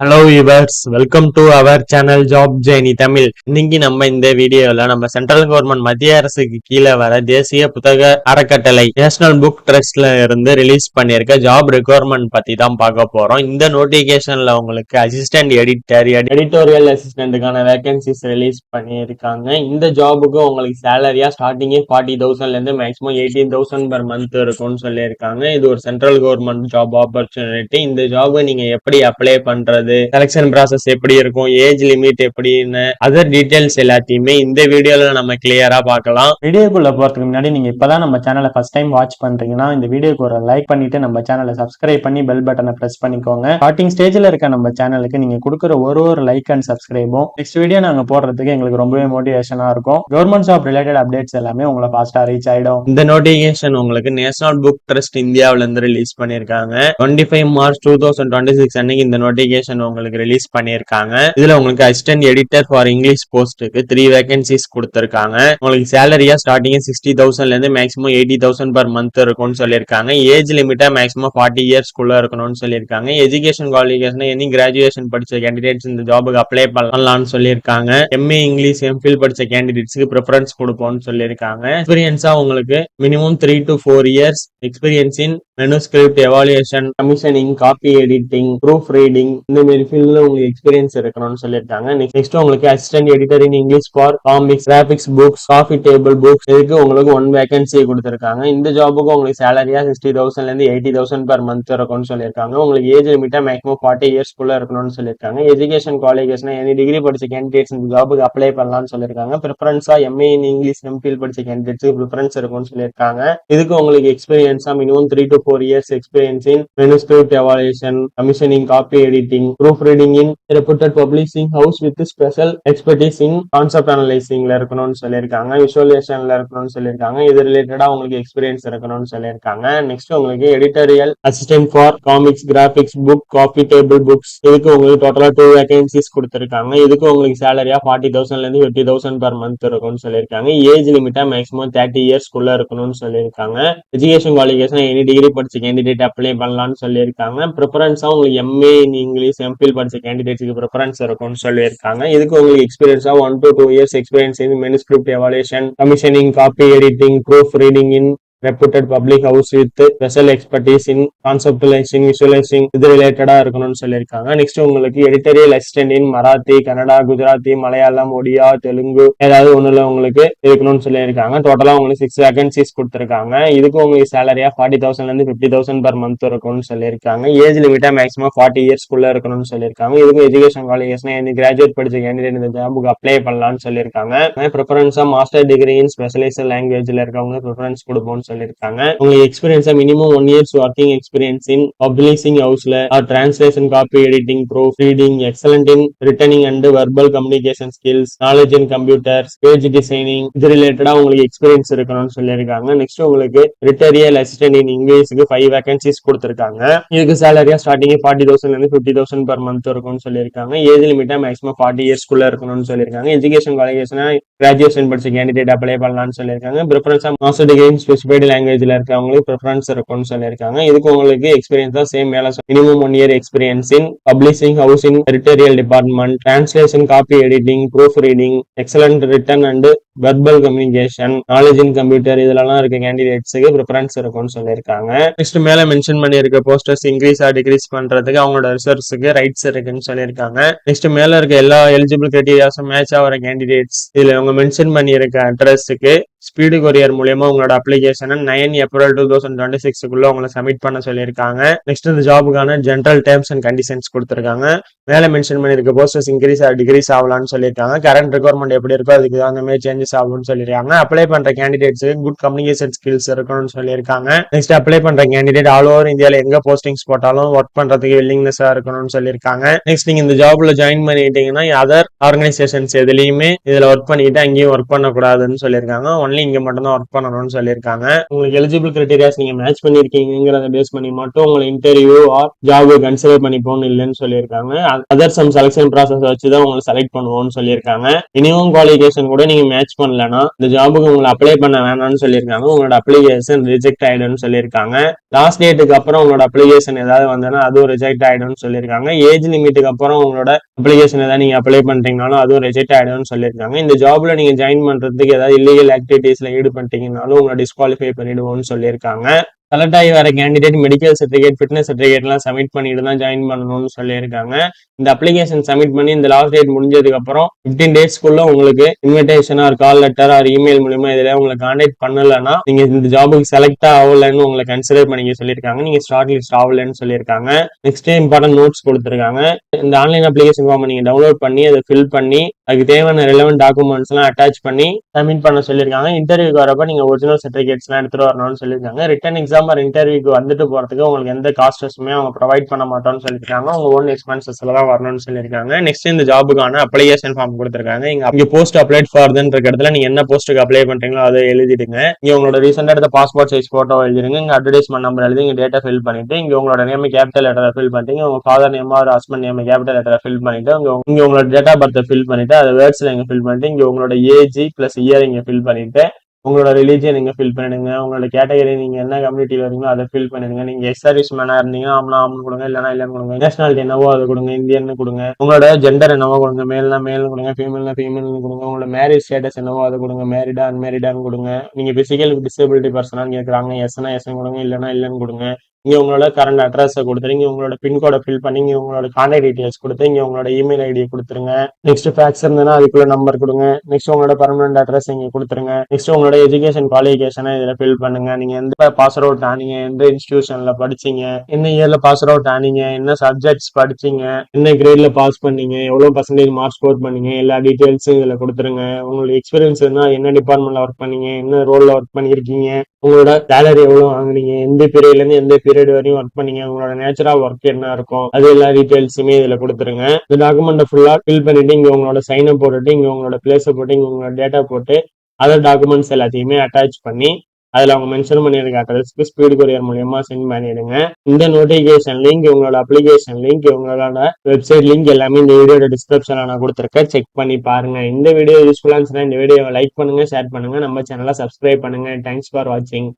Hello viewers, welcome to our channel job journey Tamil. இன்னைக்கு நம்ம இந்த வீடியோல நம்ம சென்ட்ரல் கவர்மெண்ட் மத்திய அரசுக்கு கீழே வர தேசிய புத்தக அறக்கட்டளை நேஷனல் புக் ட்ரஸ்ட்ல இருந்து ரிலீஸ் பண்ணியிருக்க ஜாப் ரெக்யர்மெண்ட் பத்தி தான் பார்க்க போறோம். இந்த நோட்டிபிகேஷன்ல உங்களுக்கு அசிஸ்டன்ட் எடிட்டர், எடிட்டோரியல் அசிஸ்டன்ட்டுக்கான வேகன்சிஸ் ரிலீஸ் பண்ணியிருக்காங்க. இந்த ஜாபுக்கு உங்களுக்கு சேலரியா ஸ்டார்டிங்கே 40,000ல இருந்து மேக்ஸிமம் 18,000 per month இருக்கும்னு சொல்லியிருக்காங்க. இது ஒரு சென்ட்ரல் கவர்மெண்ட் ஜாப் ஆப்பர்ச்சுனிட்டி. இந்த ஜாபை நீங்க எப்படி அப்ளை பண்றது, செலக்ஷன் ப்ராசஸ் எப்படி இருக்கும், ஏஜ் லிமிட் எப்படின்னு அதர் டீடைல்ஸ் எல்லாத்தையுமே இந்த வீடியோல நம்ம கிளியரா பார்க்கலாம். வீடியோக்குள்ள போறதுக்கு முன்னாடி நீங்க இப்பதான் நம்ம சேனலை ஃபர்ஸ்ட் டைம் வாட்ச் பண்றீங்கன்னா இந்த வீடியோக்கு ஒரு லைக் பண்ணிட்டு நம்ம சேனலை சப்ஸ்கிரைப் பண்ணி பெல் பட்டனை பிரஸ் பண்ணிக்கோங்க. ஸ்டார்டிங் ஸ்டேஜ்ல இருக்க நம்ம சேனலுக்கு நீங்க கொடுக்குற ஒரு லைக் அண்ட் சப்ஸ்கிரைபும் நெக்ஸ்ட் வீடியோ நாங்க போடுறதுக்கு எங்களுக்கு ரொம்பவே மோட்டிவேஷனா இருக்கும். கவர்மெண்ட் ஜாப் ரிலேட்டட் அப்டேட்ஸ் எல்லாமே உங்களை ஃபாஸ்டா ரீச் ஆயிடும். இந்த நோட்டிபிகேஷன் உங்களுக்கு நேஷனல் புக் ட்ரஸ்ட் இந்தியாவில இருந்து ரிலீஸ் பண்ணிருக்காங்க. 25 மார்ச் 2026 அன்னைக்கு இந்த நோட்டிபிகேஷன் உங்களுக்கு ரிலீஸ் பண்ணிருக்காங்க. இதுல உங்களுக்கு அசிஸ்டன்ட் எடிட்டர் ஃபார் இங்கிலீஷ் போஸ்ட்டுக்கு 3 வேகன்சிஸ் கொடுத்திருக்காங்க. உங்களுக்கு சேலரியா ஸ்டார்டிங் 60,000ல இருந்து மேக்ஸிமம் 80,000 per month இருக்கும்னு சொல்லியிருக்காங்க. ஏஜ் லிமிட்டா மேக்ஸிமம் 40 years குள்ள இருக்கணும்னு சொல்லியிருக்காங்க. எஜுகேஷன் குவாலிஃபிகேஷன் எனி கிராஜுவேஷன் படிச்ச கேண்டிடேட்ஸ் இந்த ஜாபுக்கு அப்ளை பண்ணலாம்னு சொல்லியிருக்காங்க. எம்ஏ இங்கிலீஷ் எம்ஃபில் படிச்ச கேண்டிடேட்ஸ்க்கு ப்ரிஃபரன்ஸ் கொடுப்போம்னு சொல்லியிருக்காங்க. எக்ஸ்பீரியன்ஸா உங்களுக்கு minimum 3 to 4 years experience in manuscript evaluation, commissioning, copy editing, proof reading இந்த மாதிரி ஃபீல்ட்ல உங்களுக்கு எக்ஸ்பீரியன்ஸ் இருக்கணும்னு சொல்லியிருக்காங்க. நெக்ஸ்ட் உங்களுக்கு assistant editor in English for comics, graphics books, coffee table books இதுக்கு உங்களுக்கு 1 வேகன்சி கொடுத்திருக்காங்க. இந்த ஜாபுக்கு உங்களுக்கு சேலரியா 60,000ல இருந்து 80,000 per month இருக்கும்னு சொல்லியிருக்காங்க. உங்களுக்கு ஏஜ் லிமிட்டா மேக்ஸிமம் 40 years குள்ள இருக்கணும்னு சொல்லியிருக்காங்க. எஜுகேஷன் குவாலிஃபிகேஷன் எனி டிகிரி படிச்ச கேண்டிடேட்ஸ் இந்த ஜாபுக்கு அப்ளை பண்ணலாம்னு சொல்லியிருக்காங்க. ப்ரிஃபரன்ஸா எம்ஏ இன் இங்கிலீஷ் எம்ஃபில் படிச்ச கேண்டிடேட்ஸ்க்கு ப்ரிஃபரன்ஸ் இருக்கும்னு சொல்லியிருக்காங்க. இதுக்கு உங்களுக்கு எக்ஸ்பீரியன்ஸா minimum 3 to 4 years experience in manuscript evaluation, commissioning, copy editing, proof reading in reputed publishing house with special expertise in concept அனலைசிங்ல இருக்கணும்னு சொல்லியிருக்காங்க. விஷுவலைசேஷன்ல இருக்கணும்னு சொல்லியிருக்காங்க. இது ரிலேட்டடா உங்களுக்கு எக்ஸ்பீரியன்ஸ் இருக்கணும்னு சொல்லியிருக்காங்க. நெக்ஸ்ட் உங்களுக்கு editorial assistant for comics, graphics book, copy table books இதுக்கு உங்களுக்கு டோட்டலா 2 வேகன்சிஸ் கொடுத்திருக்காங்க. இதுக்கு உங்களுக்கு சேலரியா 40,000ல இருந்து 50,000 per month இருக்கும்னு சொல்லியிருக்காங்க. ஏஜ் லிமிட்டா மேக்ஸிமம் 30 years குள்ள இருக்கணும்னு சொல்லியிருக்காங்க. எஜுகேஷன் குவாலிஃபிகேஷன் எனி டிகிரி படிச்ச கேண்டிடேட் அப்ளை பண்ணலாம்னு சொல்லியிருக்காங்க. ப்ரிஃபரன்ஸா உங்களுக்கு எம்ஏ இன் இங்கிலீஷ் எம்ஃபில் படிச்ச கேண்டிடேட்ஸ்க்கு ப்ரிஃபரன்ஸ் இருக்கும்னு சொல்லியிருக்காங்க. இதுக்கு உங்களுக்கு எக்ஸ்பீரியன்ஸா 1 to 2 years experience in manuscript evaluation, commissioning, copy editing, proof reading in reputed public house with special expertise in conceptualising, visualising இது ரிலேட்டடா இருக்கணும்னு சொல்லியிருக்காங்க. நெக்ஸ்ட் உங்களுக்கு editorial assistant in Marathi, Kannada, Gujarati, Malayalam, Odia, Telugu ஏதாவது ஒண்ணுல உங்களுக்கு இருக்கணும்னு சொல்லியிருக்காங்க. டோட்டலா உங்களுக்கு 6 வேகன்சிஸ் கொடுத்திருக்காங்க. இதுக்கு உங்களுக்கு சேலரியா 40,000ல இருந்து 50,000 per month இருக்கும்னு சொல்லியிருக்காங்க. ஏஜ் லிமிட்டா மேக்ஸிமம் 40 years குள்ள இருக்கணும்னு சொல்லியிருக்காங்க. இதுக்கு எஜுகேஷன் குவாலிஃபிகேஷன் கிராஜுவேட் படிச்ச கேண்டிடேட் இந்த ஜாபுக்கு அப்ளை பண்ணலாம்னு சொல்லியிருக்காங்க. ப்ரிஃபரன்ஸா மாஸ்டர் டிகிரி இன் ஸ்பெஷலைஸ்ட் லாங்குவேஜ்ல இருக்கவங்க ப்ரிஃபரன்ஸ் கொடுப்போம்னு சொல்லியிருக்காங்க. உங்களுக்கு எக்ஸ்பீரியன்ஸா minimum 1 years working experience in publishing ஹவுஸ்ல translation, copy editing, proof reading, excellent in written and verbal communication skills, knowledge in computers, page designing இது ரிலேட்டடா உங்களுக்கு எக்ஸ்பீரியன்ஸ் இருக்கணும்னு சொல்லியிருக்காங்க. நெக்ஸ்ட் உங்களுக்கு எடிட்டோரியல் அசிஸ்டன்ட் இன் இங்கிலீஷ்க்கு 5 வேகன்சிஸ் கொடுத்திருக்காங்க. இதுக்கு சேலரியா ஸ்டார்டிங் 40,000ல இருந்து 50,000 per month இருக்கும்னு சொல்லியிருக்காங்க. ஏஜ் லிமிட்டா மேக்ஸிமம் 40 years குள்ள இருக்கணும்னு சொல்லியிருக்காங்க. எஜுகேஷன் குவாலிஃபிகேஷன் கிராஜுவேஷன் படிச்ச கேண்டிடேட் அப்ளை பண்ணலாம்னு சொல்லியிருக்காங்க. ப்ரிஃபரன்ஸா மாஸ்டர் டிகிரி ஸ்பெசிஃபைடு லாங்குவேஜ்ல இருக்கவங்களுக்கு ப்ரிஃபரன்ஸ் இருக்கும்னு சொல்லியிருக்காங்க. இதுக்கு உங்களுக்கு எக்ஸ்பீரியன்ஸ் தான் சேம் மேல minimum 1 year experience in publishing house in editorial department, translation, copy editing, proof reading, excellent written and verbal communication, knowledge in computer இதெல்லாம் இருக்க கேண்டிடேட்ஸுக்கு ப்ரிஃபரன்ஸ் இருக்கும்னு சொல்லியிருக்காங்க. நெக்ஸ்ட் மேல மென்ஷன் பண்ணியிருக்க போஸ்டர்ஸ் இன்க்ரீஸ் ஆர் டிகிரீஸ் பண்றதுக்கு அவங்களோட ரிசர்ச்சுக்கு ரைட்ஸ் இருக்குன்னு சொல்லியிருக்காங்க. நெக்ஸ்ட் மேல இருக்க எல்லா எலிஜிபிள் கிரைட்டீரியாஸும் மேட்ச் ஆகிற கேண்டிடேட்ஸ் இதுல அவங்க மென்ஷன் பண்ணியிருக்க அட்ரஸுக்கு ஸ்பீடு கொரியர் மூலமா உங்களோட அப்ளிகேஷனை 9 April 2026 உங்களை சப்மிட் பண்ண சொல்லியிருக்காங்க. நெக்ஸ்ட் இந்த ஜாபுக்கான ஜெனரல் டேர்ம்ஸ் அண்ட் கண்டிஷன்ஸ் கொடுத்திருக்காங்க. மேல மென்ஷன் பண்ணிருக்க போஸ்டர்ஸ் இன்க்ரீஸ் ஆர் டிகிரீஸ் ஆகலாம்னு சொல்லியிருக்காங்க. கரண்ட் ரெக்யர்மெண்ட் எப்படி இருக்கோ அதுக்கு அந்த மாதிரி சேஞ்சஸ் ஆகும்னு சொல்லியிருக்காங்க. அப்ளை பண்ற கேண்டிடேட்ஸுக்கு குட் கம்யூனிகேஷன் ஸ்கில்ஸ் இருக்கணும்னு சொல்லியிருக்காங்க. நெக்ஸ்ட் அப்ளை பண்ற கேண்டிடேட் ஆல் ஓவர் இந்தியால எங்க போஸ்டிங்ஸ் போட்டாலும் ஒர்க் பண்றதுக்கு வில்லிங்னஸா இருக்கணும்னு சொல்லியிருக்காங்க. நெக்ஸ்ட் நீங்க இந்த ஜாப்ல ஜாயின் பண்ணிட்டீங்கன்னா அதர் ஆர்கனைசேஷன்ஸ் எதுலயுமே இதுல ஒர்க் பண்ணிட்டு அங்கேயும் ஒர்க் பண்ணக்கூடாதுன்னு சொல்லியிருக்காங்க. ஒன்லி இங்க மட்டும் தான் ஒர்க் பண்ணணும்னு சொல்லியிருக்காங்க. உங்களுக்கு எலிஜிபிள் கிரைட்டீரியாஸ் நீங்க மேட்ச் பண்ணிருக்கீங்கிறத பேஸ் பண்ணி மட்டும் உங்களை இன்டர்வியூ ஆர் ஜாப் கன்சிடர் பண்ணிப்போம் இல்லைன்னு சொல்லியிருக்காங்க. அதர் சம் செலக்ஷன் ப்ராசஸ் வச்சுதான் உங்களை செலக்ட் பண்ணுவோம்னு சொல்லியிருக்காங்க. மினிமம் குவாலிஃபிகேஷன் கூட நீங்க மேட்ச் மேட்ச் பண்ணலன்னா இந்த ஜாபுக்கு உங்களை அப்ளை பண்ண வேணாம்னு சொல்லியிருக்காங்க. உங்களோட அப்ளிகேஷன் ரிஜெக்ட் ஆயிடும்னு சொல்லியிருக்காங்க. லாஸ்ட் டேட்டுக்கு அப்புறம் உங்களோட அப்ளிகேஷன் ஏதாவது வந்ததுன்னா அதுவும் ரிஜெக்ட் ஆயிடும்னு சொல்லியிருக்காங்க. ஏஜ் லிமிட்டுக்கு அப்புறம் உங்களோட அப்ளிகேஷன் ஏதாவது நீங்க அப்ளை பண்றீங்கனாலும் அதுவும் ரிஜெக்ட் ஆயிடும்னு சொல்லியிருக்காங்க. இந்த ஜாப்ல நீங்க ஜாயின் பண்றதுக்கு ஏதாவது இல்லீகல் ஆக்டிவிட்டீஸ்ல ஈடுபட்டீங்கனாலும் உங்களை டிஸ்குவாலிஃபை பண்ணிடுவோம்னு சொல்லியிருக்காங்க. செலக்ட் ஆகி வர candidate medical certificate, fitness certificate எல்லாம் சப்மிட் பண்ணிட்டு தான் ஜாயின் பண்ணணும்னு சொல்லியிருக்காங்க. இந்த அப்ளிகேஷன் சப்மிட் பண்ணி இந்த லாஸ்ட் டேட் முடிஞ்சதுக்கு அப்புறம் 15 டேஸ்க்குள்ள உங்களுக்கு invitation or call letter or email மூலமா இதுல உங்களை கான்டாக்ட் பண்ணலன்னா நீங்க இந்த ஜாபுக்கு செலக்ட் ஆகலன்னு உங்களை கன்சிடர் பண்ணிக்க சொல்லியிருக்காங்க. நீங்க ஷார்ட் லிஸ்ட் ஆகலன்னு சொல்லியிருக்காங்க. நெக்ஸ்ட் இம்பார்ட்டன்ட் நோட்ஸ் கொடுத்துருக்காங்க. இந்த ஆன்லைன் அப்ளிகேஷன் ஃபார்ம் நீங்க டவுன்லோட் பண்ணி அதை ஃபில் பண்ணி அதுக்கு தேவையான ரெலவென்ட் டாக்குமெண்ட்ஸ் எல்லாம் அட்டாச் பண்ணி சப்மிட் பண்ண சொல்லியிருக்காங்க. இன்டர்வியூக்கு வரப்ப நீங்க ஒரிஜினல் சர்டிஃபிகேட்ஸ் எல்லாம் எடுத்துட்டு வரணும்னு சொல்லியிருக்காங்க. ரிட்டன் எக்ஸாம் ஆர் இன்டர்வியூக்கு வந்துட்டு போறதுக்கு உங்களுக்கு எந்த காஸ்டஸுமே அவங்க ப்ரொவைட் பண்ண மாட்டோம்னு சொல்லியிருக்காங்க. உங்க ஓன் எக்ஸ்பென்சஸ்ல தான் வரணும்னு சொல்லியிருக்காங்க. நெக்ஸ்ட் இந்த ஜாபுக்கான அப்ளிகேஷன் ஃபார்ம் கொடுத்துருக்காங்க. இங்க போஸ்ட் அப்ளைட் ஃபார் இருக்க இடத்துல நீங்க என்ன போஸ்ட்டுக்கு அப்ளை பண்றீங்களோ அதை எழுதிடுங்க. இங்க உங்களோட ரீசெண்டா எடுத்த பாஸ்போர்ட் சைஸ் போட்டோ எழுதிருங்க. இங்க அட்வர்டைஸ்மெண்ட் நம்பர் எழுதி இங்க டேட்டா ஃபில் பண்ணிட்டு இங்க உங்களோட நேம் கேபிட்டல் லெட்டரை ஃபில் பண்ணிட்டு உங்க father name or husband name capital லெட்டரை ஃபில் பண்ணிட்டு இங்க உங்களோட டேட் ஆஃப் பர்த் ஃபில் பண்ணிட்டு அதை வேர்ட்ஸ்ல இங்க ஃபில் பண்ணிட்டு இங்க உங்களோட ஏஜ் பிளஸ் இயர் இங்க ஃபில் பண்ணிட்டு உங்களோட ரிலீஜியன் நீங்க ஃபில் பண்ணிடுங்க. உங்களோட கேட்டகரி நீங்க என்ன கம்யூனிட்டியில இருக்கீங்களோ அதை ஃபில் பண்ணிடுங்க. நீங்க எக்ஸ் சர்வீஸ் மேனா இருந்தீங்கன்னா ஆம்னு கொடுங்க, இல்லைன்னா இல்லைன்னு கொடுங்க. நேஷனாலிட்டி என்னவோ அதை கொடுங்க, இந்தியன்னு கொடுங்க. உங்களோட ஜெண்டர் என்னவோ கொடுங்க, மேல்னா மேல்னு கொடுங்க, ஃபீமேல்னா ஃபீமேல்னு கொடுங்க. உங்களோட மேரேஜ் ஸ்டேட்டஸ் என்னவோ அதை கொடுங்க, மேரிடா அன்மேரிடான்னு கொடுங்க. நீங்க பிசிக்கல் டிசபிலிட்டி பர்சனான்னு கேட்கறாங்க, எஸ்னா எஸ் கொடுங்க, இல்லைன்னா இல்லைன்னு கொடுங்க. இங்க உங்களோட கரண்ட் அட்ரஸை கொடுத்துருங்க, உங்களோட பின்கோடை ஃபில் பண்ணி இங்க உங்களோட கான்டாக்ட் டீடைல்ஸ் கொடுத்து இங்க உங்களோட இமெயில் ஐடியை கொடுத்துருங்க. நெக்ஸ்ட் ஃபேக்ஸ் இருந்ததுன்னா அதுக்குள்ள நம்பர் கொடுங்க. நெக்ஸ்ட் உங்களோட பர்மனன்ட் அட்ரஸ் இங்க கொடுத்துருங்க. நெக்ஸ்ட் உங்களோட எஜுகேஷன் குவாலிஃபிகேஷனை இதுல ஃபில் பண்ணுங்க. நீங்க எந்த பாஸ் அவுட் ஆனீங்க, எந்த இன்ஸ்டிடியூஷன்ல படிச்சீங்க, என்ன இயர்ல பாஸ் அவுட் ஆனீங்க, என்ன சப்ஜெக்ட்ஸ் படிச்சீங்க, என்ன கிரேட்ல பாஸ் பண்ணீங்க, எவ்வளவு பர்சன்டேஜ் மார்க் ஸ்கோர் பண்ணீங்க, எல்லா டீடைல்ஸும் இதுல கொடுத்துருங்க. உங்களோட எக்ஸ்பீரியன்ஸ் என்ன டிபார்ட்மெண்ட்ல ஒர்க் பண்ணீங்க, என்ன ரோல்ல ஒர்க் பண்ணிருக்கீங்க, உங்களோட சேலரி எவ்வளவு வாங்குனீங்க, எந்த பீரியட்ல இருந்து எந்த பீரியட் வரையும் ஒர்க் பண்ணீங்க, உங்களோட நேச்சுரல் ஒர்க் என்ன இருக்கும், அது எல்லா டீடைல்ஸுமே இதுல கொடுத்துருங்க. இந்த டாக்குமெண்ட் ஃபுல்லா ஃபில் பண்ணிட்டு இங்க உங்களோட சைன் அப் போட்டுட்டு இங்க உங்களோட பிளேஸை போட்டு இங்க உங்களோட டேட்டா போட்டு அதர் டாக்குமெண்ட்ஸ் எல்லாத்தையுமே அட்டாச் பண்ணி அதுல அவங்க மென்ஷன் பண்ணிருக்க அட்ரஸ்க்கு ஸ்பீட் கொரியர் மூலியமா சென்ட் பண்ணிடுங்க. இந்த நோட்டிபிகேஷன் லிங்க், உங்களோட அப்ளிகேஷன் லிங்க், உங்களோட வெப்சைட் லிங்க் எல்லாமே இந்த வீடியோட டிஸ்கிரிப்ஷன்ல நான் கொடுத்துருக்கேன். செக் பண்ணி பாருங்க. இந்த வீடியோ யூஸ்ஃபுல்லா இருந்துச்சுன்னா இந்த வீடியோவை லைக் பண்ணுங்க, ஷேர் பண்ணுங்க, நம்ம சேனலை சப்ஸ்கிரைப் பண்ணுங்க. தேங்க்ஸ் ஃபார் வாட்சிங்.